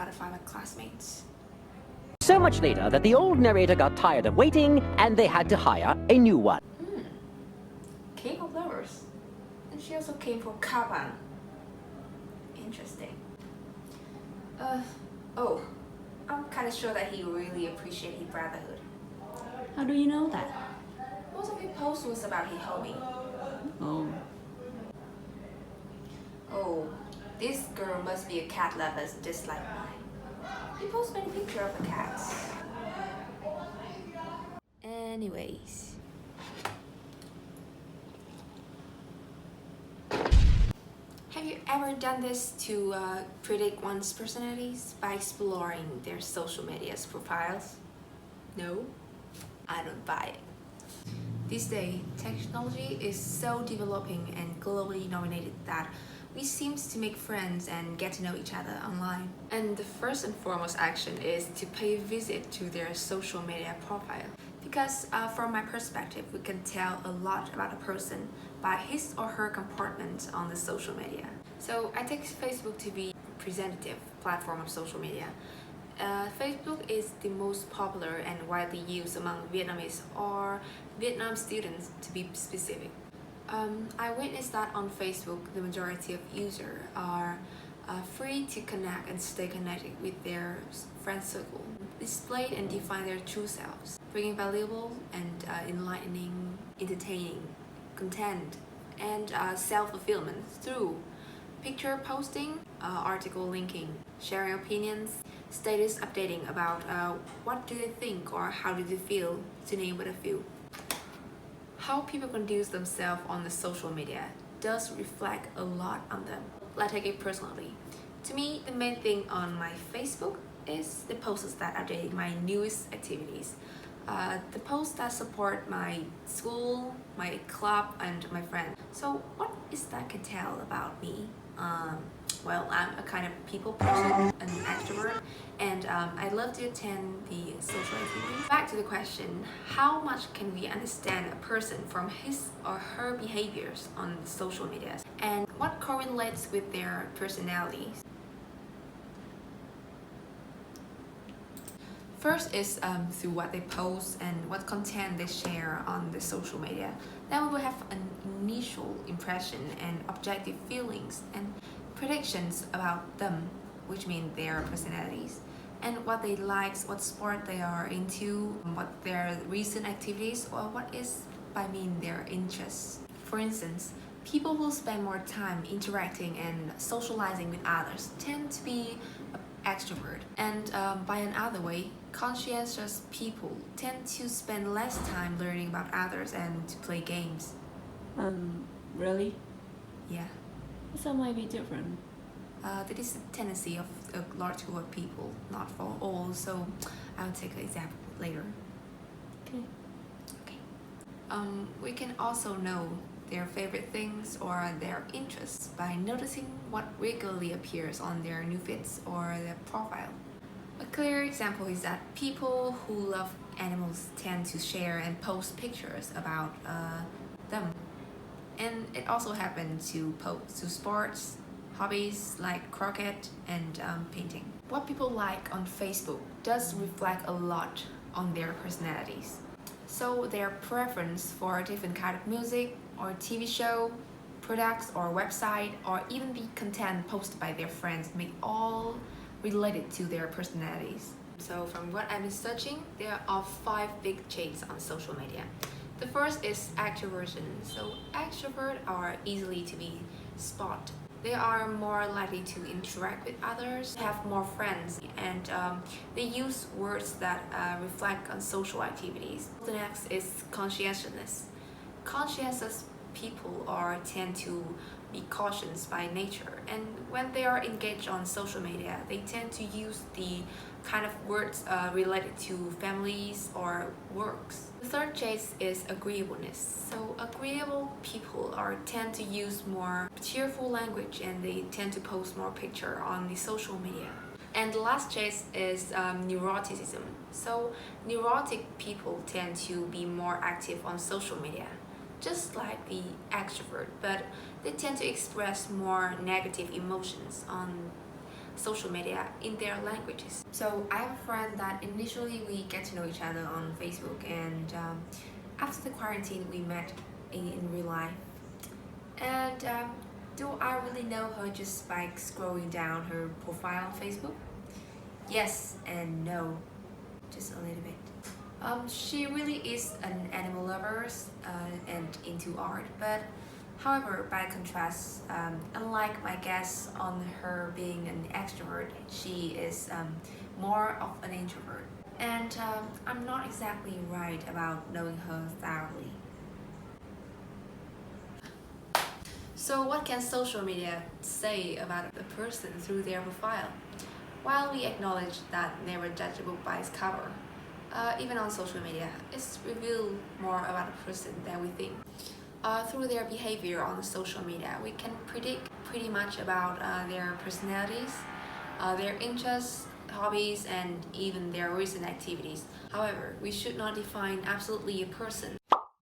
satisfy my classmates. So much later that the old narrator got tired of waiting and they had to hire a new one. K-pop lovers. And she also came for Kaban. Interesting. Oh, I'm kind of sure that he really appreciated brotherhood. How do you know that? Most of his posts was about his hobby. Oh. Oh, this girl must be a cat lover just like mine. He posts many pictures of the cats. Anyways. Have you ever done this to predict one's personalities by exploring their social media's profiles? No? I don't buy it. This day, technology is so developing and globally dominated that we seem to make friends and get to know each other online. And the first and foremost action is to pay a visit to their social media profile. Because from my perspective, we can tell a lot about a person by his or her comportment on the social media. So I take Facebook to be a representative platform of social media. Facebook is the most popular and widely used among Vietnamese or Vietnam students, to be specific. I witnessed that on Facebook, the majority of users are free to connect and stay connected with their friend circle, display and define their true selves, bringing valuable and enlightening, entertaining content and self-fulfillment through picture posting, article linking, sharing opinions, status updating about what do they think or how do they feel, to name but a few. How people conduct themselves on the social media does reflect a lot on them. Let's take it personally. To me, the main thing on my Facebook is the posts that update my newest activities. The posts that support my school, my club, and my friends. So what is that can tell about me? Well, I'm a kind of people person, an extrovert, and I love to attend the social activities. Back to the question, how much can we understand a person from his or her behaviors on social media? And what correlates with their personalities? First is through what they post and what content they share on the social media. Then we will have an initial impression and objective feelings and predictions about them, which mean their personalities, and what they like, what sport they are into, what their recent activities, or what is by mean their interests. For instance, people who spend more time interacting and socializing with others tend to be extrovert, and by another way, conscientious people tend to spend less time learning about others and to play games. Really? Yeah. Some might be different. That is a tendency of a large group of people, not for all, so I'll take an example later. Okay. We can also know their favorite things or their interests by noticing what regularly appears on their new feeds or their profile. A clear example is that people who love animals tend to share and post pictures about them. And it also happens to post to sports, hobbies like croquet and painting. What people like on Facebook does reflect a lot on their personalities. So their preference for a different kind of music or TV show, products or website, or even the content posted by their friends may all related to their personalities. So from what I'm researching, there are 5 big traits on social media. The first is extroversion. So extroverts are easily to be spotted. They are more likely to interact with others, have more friends, and they use words that reflect on social activities. The next is conscientiousness. Conscientious people tend to be cautious by nature, and when they are engaged on social media, they tend to use the kind of words related to families or works. The third trait is agreeableness. So agreeable people tend to use more cheerful language, and they tend to post more picture on the social media. And the last trait is neuroticism. So neurotic people tend to be more active on social media, just like the extrovert, but they tend to express more negative emotions on social media in their languages. So I have a friend that initially we get to know each other on Facebook, and after the quarantine we met in real life. And do I really know her just by scrolling down her profile on Facebook? Yes and no, just a little bit. She really is an animal lover and into art, but however, by contrast, unlike my guess on her being an extrovert, she is more of an introvert. And I'm not exactly right about knowing her thoroughly. So what can social media say about a person through their profile? While we acknowledge that never judge a book by its cover, even on social media, it's revealed more about a person than we think. Through their behavior on social media, we can predict pretty much about their personalities, their interests, hobbies, and even their recent activities. However, we should not define absolutely a person